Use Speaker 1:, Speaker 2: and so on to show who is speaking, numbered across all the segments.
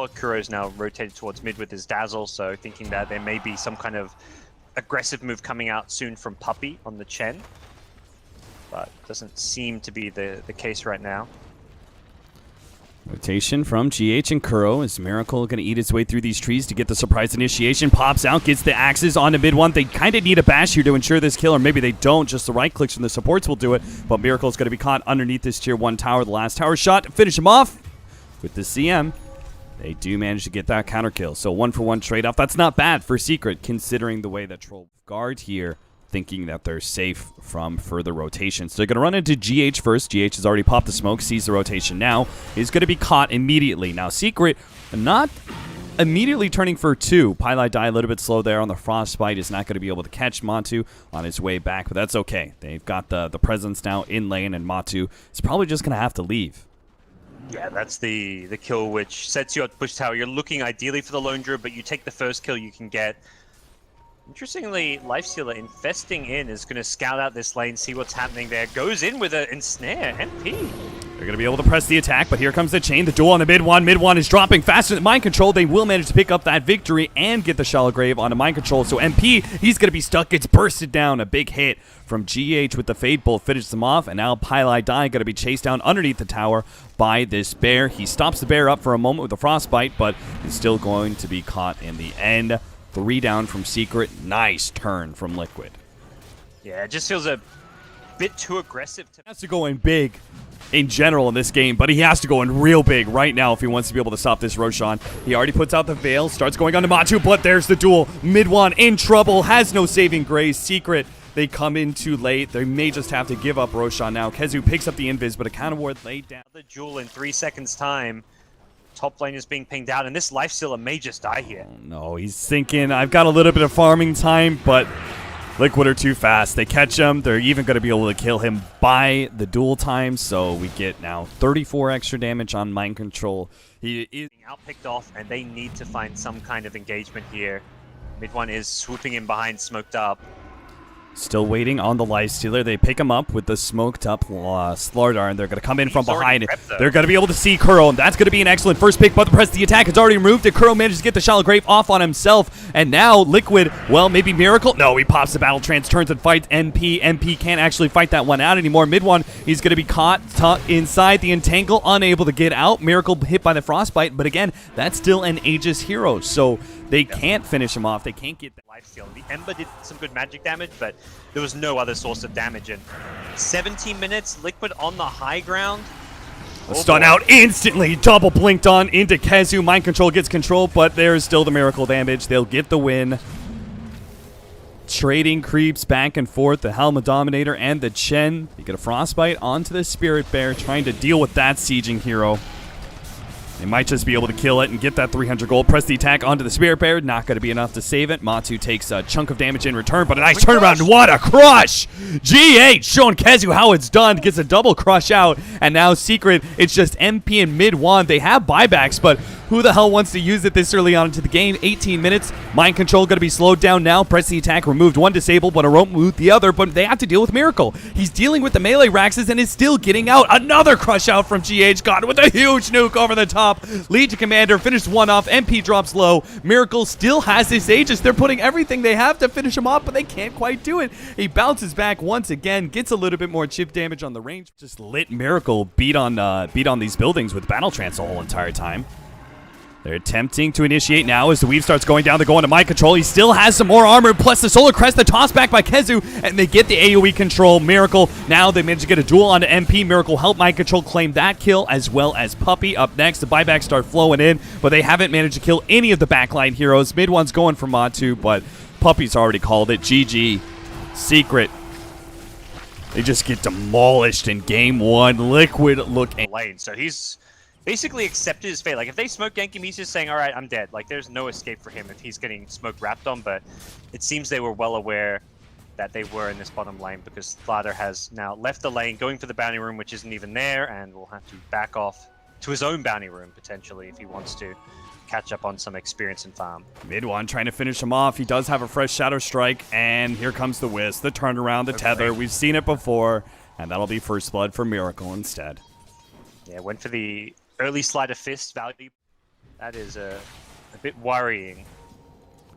Speaker 1: Kuro's now rotated towards mid with his Dazzle, so thinking that there may be some kind of aggressive move coming out soon from Puppey on the Chen. But doesn't seem to be the case right now.
Speaker 2: Rotation from GH and Kuro. Is Miracle going to eat his way through these trees to get the surprise initiation? Pops out, gets the axes onto MidOne. They kind of need a bash here to ensure this kill, or maybe they don't. Just the right clicks from the supports will do it. But Miracle is going to be caught underneath this tier 1 tower. The last tower shot to finish him off with the CM. They do manage to get that counter kill. So 1-for-1 trade-off. That's not bad for Secret, considering the way that Troll guard here, thinking that they're safe from further rotations. So they're going to run into GH first. GH has already popped the smoke, sees the rotation now. He's going to be caught immediately. Now Secret not immediately turning for 2. pieliedie a little bit slow there on the Frostbite. Is not going to be able to catch Matu on his way back, but that's okay. They've got the presence now in lane, and Matu is probably just going to have to leave.
Speaker 1: Yeah, that's the kill which sets you up to push tower. You're looking ideally for the lone druid, but you take the first kill you can get. Interestingly, Lifestealer infesting in is going to scout out this lane, see what's happening there. Goes in with an ensnare, MP.
Speaker 2: They're going to be able to press the attack, but here comes the chain. The duel on the MidOne. MidOne is dropping faster than Mind Control. They will manage to pick up that victory and get the Shallow Grave onto Mind Control. So MP, he's going to be stuck. Gets bursted down. A big hit from GH with the Fade Bolt finishes them off. And now pieliedie going to be chased down underneath the tower by this bear. He stops the bear up for a moment with a Frostbite, but is still going to be caught in the end. 3 down from Secret. Nice turn from Liquid.
Speaker 1: Yeah, it just feels a bit too aggressive.
Speaker 2: He has to go in big in general in this game, but he has to go in real big right now if he wants to be able to stop this Roshan. He already puts out the Veil, starts going on to Matu, but there's the duel. MidOne in trouble, has no saving grace. Secret, they come in too late. They may just have to give up Roshan now. KheZu picks up the invis, but a counter ward laid down.
Speaker 1: The duel in 3 seconds time. Top lane is being pinged out, and this Lifestealer may just die here.
Speaker 2: Oh, no, he's thinking, I've got a little bit of farming time, but Liquid are too fast. They catch him. They're even going to be able to kill him by the duel time, so we get now 34 extra damage on Mind Control. He is
Speaker 1: being outpicked off, and they need to find some kind of engagement here. MidOne is swooping in behind, smoked up.
Speaker 2: Still waiting on the Lifestealer. They pick him up with the smoked up Slardar, and they're going to come in from behind. They're going to be able to see Kuro, and that's going to be an excellent first pick, but the press the attack is already removed, and Kuro manages to get the Shallow Grave off on himself, and now Liquid, well, maybe Miracle? No, he pops the Battle Trance, turns and fights MP. MP can't actually fight that one out anymore. MidOne, he's going to be caught inside the Entangle, unable to get out. Miracle hit by the Frostbite, but again, that's still an Aegis hero, so they can't finish him off. They can't get that
Speaker 1: Lifesteal. The Ember did some good magic damage, but there was no other source of damage. In 17 minutes, Liquid on the high ground.
Speaker 2: Stun out instantly, double blinked on into KheZu. Mind Control gets control, but there's still the Miracle damage. They'll get the win. Trading creeps back and forth. The Helma Dominator and the Chen. You get a Frostbite onto the Spirit Bear, trying to deal with that sieging hero. They might just be able to kill it and get that 300 gold. Press the attack onto the Spirit Bear. Not going to be enough to save it. Matu takes a chunk of damage in return, but a nice turnaround. What a crush! GH showing KheZu how it's done. Gets a double crush out. And now Secret, it's just MP and MidOne. They have buybacks, but who the hell wants to use it this early on into the game? 18 minutes. Mind Control going to be slowed down now. Press the attack. Removed one disabled, but it won't move the other. But they have to deal with Miracle. He's dealing with the melee Raxes and is still getting out. Another crush out from GH. God, with a huge nuke over the top. Legion Commander finished one off. MP drops low. Miracle still has his Aegis. They're putting everything they have to finish him off, but they can't quite do it. He bounces back once again, gets a little bit more chip damage on the range. Just lit Miracle beat on these buildings with Battle Trance the whole entire time. They're attempting to initiate now as the weave starts going down. They're going to Mind Control. He still has some more armor, plus the Solar Crest, the toss back by KheZu, and they get the AoE control. Miracle, now they manage to get a duel onto MP. Miracle help Mind Control claim that kill, as well as Puppey. Up next, the buybacks start flowing in, but they haven't managed to kill any of the backline heroes. MidOne's going for Matu, but Puppey's already called it. GG. Secret. They just get demolished in game 1. Liquid looking
Speaker 1: lane, so he's basically accepted his fate. Like, if they smoke gank him, he's just saying, all right, I'm dead. Like, there's no escape for him if he's getting smoke wrapped on, but it seems they were well aware that they were in this bottom lane, because Slardar has now left the lane, going for the bounty room, which isn't even there, and will have to back off to his own bounty room, potentially, if he wants to catch up on some experience and farm.
Speaker 2: MidOne trying to finish him off. He does have a fresh Shadow Strike, and here comes the Wisp, the turnaround, the tether. We've seen it before, and that'll be first blood for Miracle instead.
Speaker 1: Yeah, went for the early sleight of fist value. That is a bit worrying.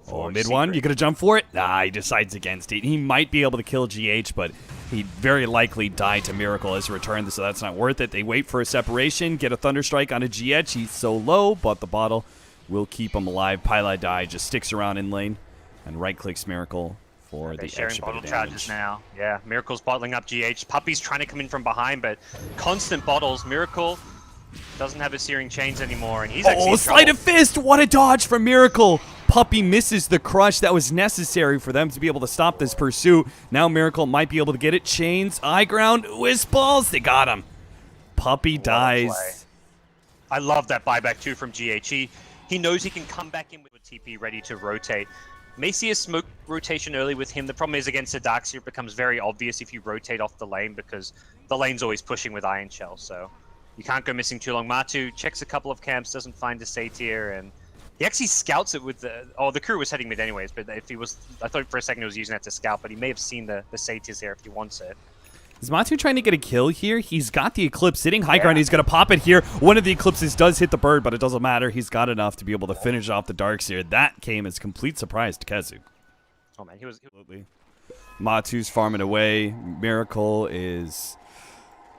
Speaker 2: Oh, MidOne, you gonna jump for it? Nah, he decides against it. He might be able to kill GH, but he'd very likely die to Miracle as a return, so that's not worth it. They wait for a separation, get a Thunderstrike onto GH. He's so low, but the bottle will keep him alive. pieliedie just sticks around in lane and right-clicks Miracle for the
Speaker 1: sharing
Speaker 2: extra
Speaker 1: bottle
Speaker 2: bit of
Speaker 1: charges
Speaker 2: damage.
Speaker 1: now. Yeah, Miracle's bottling up GH. Puppey's trying to come in from behind, but constant bottles. Miracle doesn't have his searing chains anymore, and he's actually in
Speaker 2: Sleight
Speaker 1: trouble.
Speaker 2: of fist! What a dodge from Miracle! Puppey misses the crush that was necessary for them to be able to stop this pursuit. Now Miracle might be able to get it. Chains, high ground, wisp balls. They got him. Puppey dies.
Speaker 1: I love that buyback too from GH. He knows he can come back in with a TP ready to rotate. May see a smoke rotation early with him. The problem is against the Dark Seer, it becomes very obvious if you rotate off the lane because the lane's always pushing with Iron Shell. So you can't go missing too long. Matu checks a couple of camps, doesn't find a Satyr, and he actually scouts it with the... Oh, the crew was heading mid anyways, but if he was... I thought for a second he was using that to scout, but he may have seen the Satyrs there if he wants it.
Speaker 2: Is Matu trying to get a kill here? He's got the Eclipse sitting high ground. He's going to pop it here. One of the Eclipses does hit the bird, but it doesn't matter. He's got enough to be able to finish off the Darkseer. That came as complete surprise to KheZu.
Speaker 1: Oh, man, he was...
Speaker 2: Absolutely. Matu's farming away. Miracle is...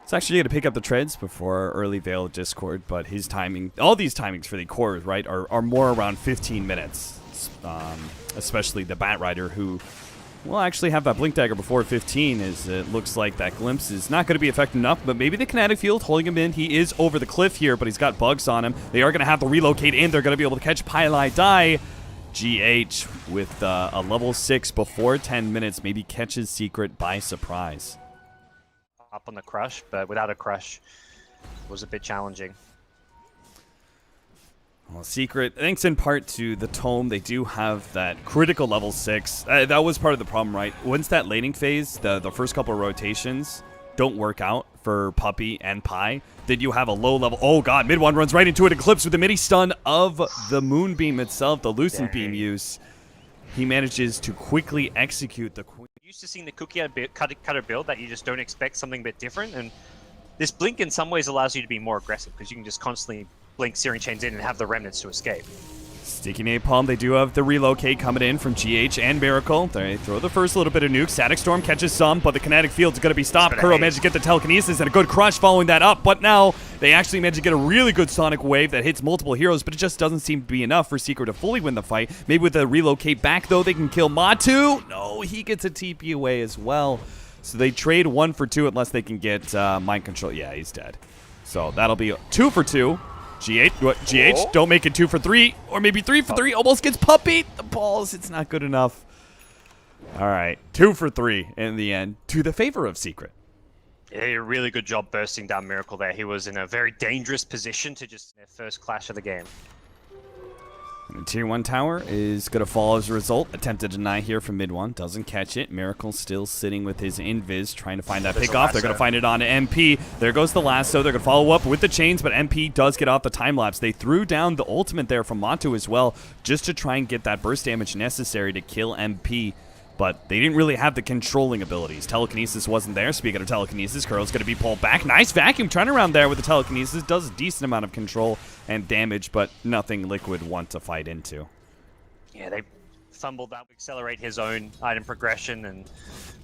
Speaker 2: It's actually going to pick up the treads before early Veil of Discord, but his timing... All these timings for the cores, right, are more around 15 minutes. Especially the Bat Rider, who... We'll actually have that Blink Dagger before 15, as it looks like that Glimpse is not going to be effective enough, but maybe the Kinetic Field holding him in. He is over the cliff here, but he's got bugs on him. They are going to have to relocate in. They're going to be able to catch pieliedie. GH with a level 6 before 10 minutes, maybe catches Secret by surprise.
Speaker 1: Up on the crush, but without a crush was a bit challenging.
Speaker 2: Well, Secret, thanks in part to the Tome, they do have that critical level 6. That was part of the problem, right? Once that laning phase, the first couple of rotations don't work out for Puppey and Pi, then you have a low level... Oh god, MidOne runs right into it, Eclipse with the midi stun of the Moonbeam itself, the Lucent Beam use. He manages to quickly execute the...
Speaker 1: Used to seeing the cookie cutter build that you just don't expect something a bit different, and this Blink in some ways allows you to be more aggressive because you can just constantly Blink Searing Chains in and have the remnants to escape.
Speaker 2: Sticky Napalm, they do have the relocate coming in from GH and Miracle. They throw the first little bit of nuke. Static Storm catches some, but the Kinetic Field's going to be stopped. Kuro managed to get the Telekinesis and a good crush following that up, but now they actually managed to get a really good Sonic Wave that hits multiple heroes, but it just doesn't seem to be enough for Secret to fully win the fight. Maybe with the relocate back, though, they can kill Matu. No, he gets a TP away as well. So they trade 1 for 2 unless they can get Mind Control. Yeah, he's dead. So that'll be 2 for 2. GH, don't make it 2 for 3, or maybe 3 for 3. Almost gets Puppey. The balls, it's not good enough. All right, 2 for 3 in the end, to the favor of Secret.
Speaker 1: Yeah, a really good job bursting down Miracle there. He was in a very dangerous position to just their first clash of the game.
Speaker 2: And the Tier 1 tower is going to fall as a result. Attempted to deny here from MidOne. Doesn't catch it. Miracle still sitting with his invis, trying to find that pick off. They're going to find it on MP. There goes the lasso. They're going to follow up with the chains, but MP does get off the time lapse. They threw down the ultimate there from Matu as well, just to try and get that burst damage necessary to kill MP. But they didn't really have the controlling abilities. Telekinesis wasn't there. Speaking of telekinesis, Kuro's going to be pulled back. Nice vacuum turnaround there with the telekinesis. Does a decent amount of control and damage, but nothing Liquid want to fight into.
Speaker 1: Yeah, they fumbled that. Accelerate his own item progression, and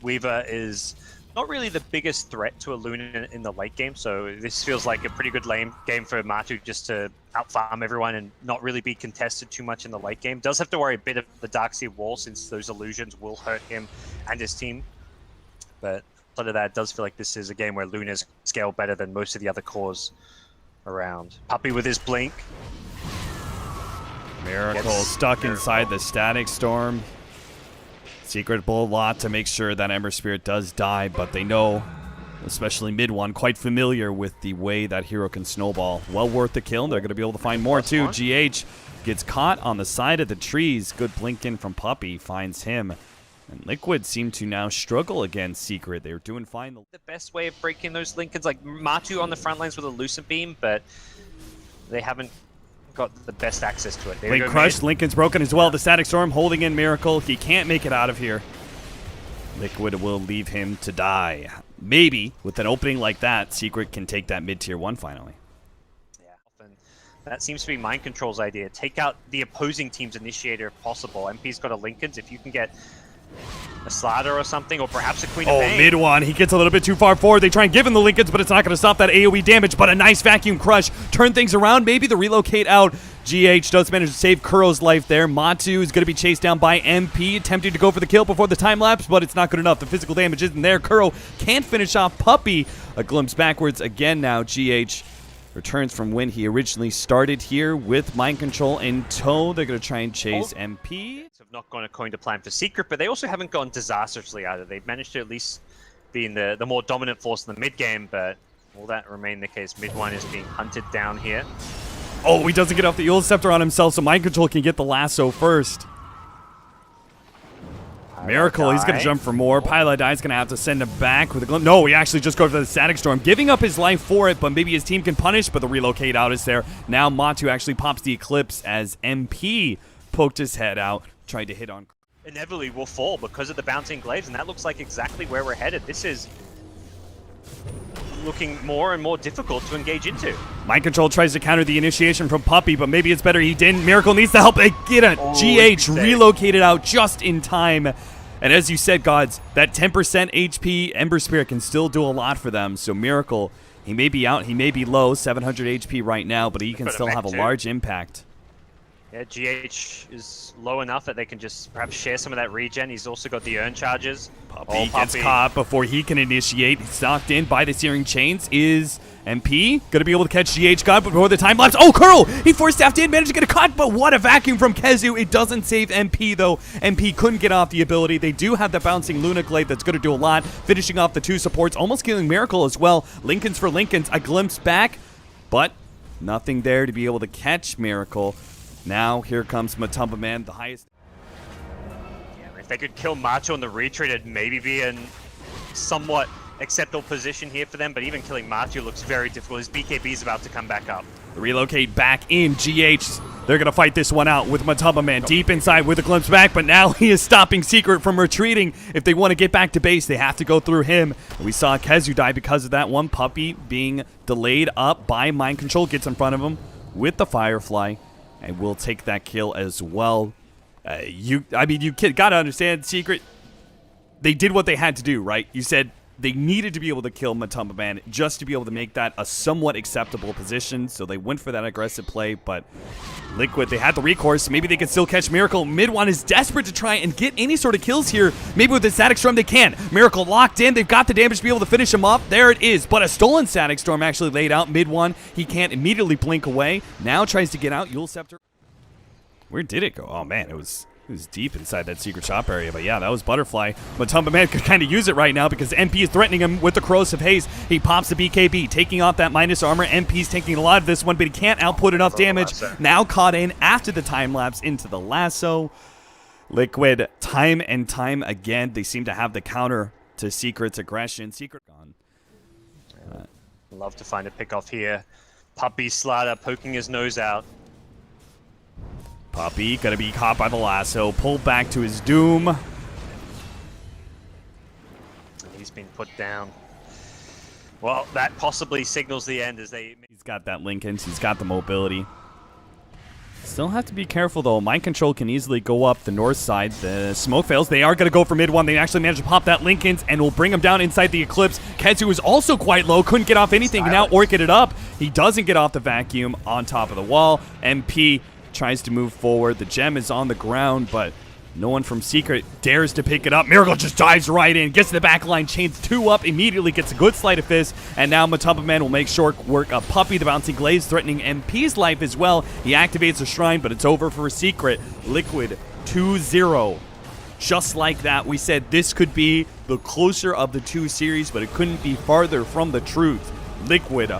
Speaker 1: Weaver is not really the biggest threat to a Luna in the late game, so this feels like a pretty good lane game for Matu just to outfarm everyone and not really be contested too much in the late game. Does have to worry a bit of the Darkseer wall since those illusions will hurt him and his team, but outside of that, it does feel like this is a game where Luna's scale better than most of the other cores around. Puppey with his blink.
Speaker 2: Miracle stuck inside the Static Storm. Secret bull a lot to make sure that Ember Spirit does die, but they know, especially MidOne, quite familiar with the way that hero can snowball. Well worth the kill. They're going to be able to find more too. GH gets caught on the side of the trees. Good blink in from Puppey, finds him. And Liquid seem to now struggle against Secret. They were doing fine.
Speaker 1: The best way of breaking those Lincolns, like Matu on the front lines with a Lucent Beam, but they haven't got the best access to it.
Speaker 2: Blink crushed, Lincoln's broken as well. The Static Storm holding in Miracle. He can't make it out of here. Liquid will leave him to die. Maybe with an opening like that, Secret can take that mid-tier 1 finally.
Speaker 1: Yeah, often That seems to be Mind Control's idea. Take out the opposing team's initiator if possible. MP's got a Linken's. If you can get a Slider or something, or perhaps a Queen of Pain.
Speaker 2: MidOne, he gets a little bit too far forward. They try and give him the Linken's, but it's not going to stop that AoE damage. But a nice vacuum crush. Turn things around. Maybe the relocate out. GH does manage to save Kuro's life there. Matu is going to be chased down by MP, attempting to go for the kill before the time lapse, but it's not good enough. The physical damage isn't there. Kuro can't finish off Puppey. A glimpse backwards again now. GH returns from when he originally started here with Mind Control in tow. They're going to try and chase MP.
Speaker 1: Have not gone according to plan for Secret, but they also haven't gone disastrously either. They've managed to at least be in the more dominant force in the mid game, but will that remain the case? MidOne is being hunted down here.
Speaker 2: Oh, he doesn't get off the Eul Scepter on himself, so Mind Control can get the lasso first. Miracle, he's going to jump for more. pieliedie is going to have to send him back with a glimpse. No, he actually just goes for the Static Storm, giving up his life for it, but maybe his team can punish, but the relocate out is there. Now Matu actually pops the Eclipse as MP poked his head out, tried to hit on.
Speaker 1: Inevitably will fall because of the bouncing glaives, and that looks like exactly where we're headed. This is looking more and more difficult to engage into.
Speaker 2: Mind Control tries to counter the initiation from Puppey, but maybe it's better he didn't. Miracle needs the help. They get a GH relocated out just in time. And as you said, Gods, that 10% HP Ember Spirit can still do a lot for them. So Miracle, he may be out, he may be low, 700 HP right now, but he can still have a large impact.
Speaker 1: Yeah, GH is low enough that they can just perhaps share some of that regen. He's also got the Urn charges.
Speaker 2: Puppey gets caught before he can initiate. He's knocked in by the Searing Chains. Is MP going to be able to catch GH God before the time lapse? Oh, Kuro! He force-staffed in, managed to get a cut, but what a vacuum from KheZu. It doesn't save MP, though. MP couldn't get off the ability. They do have the bouncing Luna Glaive that's going to do a lot, finishing off the two supports, almost killing Miracle as well. Linken's for Linken's. A glimpse back, but nothing there to be able to catch Miracle. Now, here comes Matumbaman, the highest.
Speaker 1: Yeah, if they could kill Macho in the retreat, it'd maybe be in somewhat acceptable position here for them, but even killing Macho looks very difficult. His BKB is about to come back up.
Speaker 2: Relocate back in. GH, they're going to fight this one out with Matumbaman deep inside with a glimpse back, but now he is stopping Secret from retreating. If they want to get back to base, they have to go through him. We saw KheZu die because of that one. Puppey being delayed up by Mind Control gets in front of him with the Firefly. And we'll take that kill as well. You gotta understand, Secret, they did what they had to do, right? You said they needed to be able to kill Matumbaman just to be able to make that a somewhat acceptable position, so they went for that aggressive play, but Liquid, they had the recourse. Maybe they could still catch Miracle. MidOne is desperate to try and get any sort of kills here. Maybe with the Static Storm they can. Miracle locked in. They've got the damage to be able to finish him off. There it is, but a stolen Static Storm actually laid out. MidOne, he can't immediately blink away. Now tries to get out. Eul Scepter. Where did it go? Oh, man, it was deep inside that secret shop area, but yeah, that was Butterfly. Matumbaman could kind of use it right now because MP is threatening him with the Corrosive Haze. He pops the BKB, taking off that minus armor. MP's taking a lot of this one, but he can't output enough damage. Now caught in after the time lapse into the lasso. Liquid, time and time again, they seem to have the counter to Secret's aggression. Secret gone.
Speaker 1: Love to find a pick off here. Puppey Slider poking his nose out.
Speaker 2: Puppey gonna be caught by the lasso, pulled back to his doom.
Speaker 1: He's been put down. Well, that possibly signals the end as they...
Speaker 2: He's got that Linken's, he's got the mobility. Still have to be careful though. Mind Control can easily go up the north side. The smoke fails. They are going to go for MidOne. They actually managed to pop that Linken's and will bring him down inside the Eclipse. KheZu is also quite low. Couldn't get off anything. Now orchid it up. He doesn't get off the vacuum on top of the wall. MP tries to move forward. The gem is on the ground, but no one from Secret dares to pick it up. Miracle just dives right in, gets to the back line, chains two up, immediately gets a good sleight of fist, and now Matumbaman will make short work of Puppey, the bouncing glaze, threatening MP's life as well. He activates the shrine, but it's over for Secret. Liquid 2-0. Just like that, we said this could be the closer of the two series, but it couldn't be farther from the truth. Liquid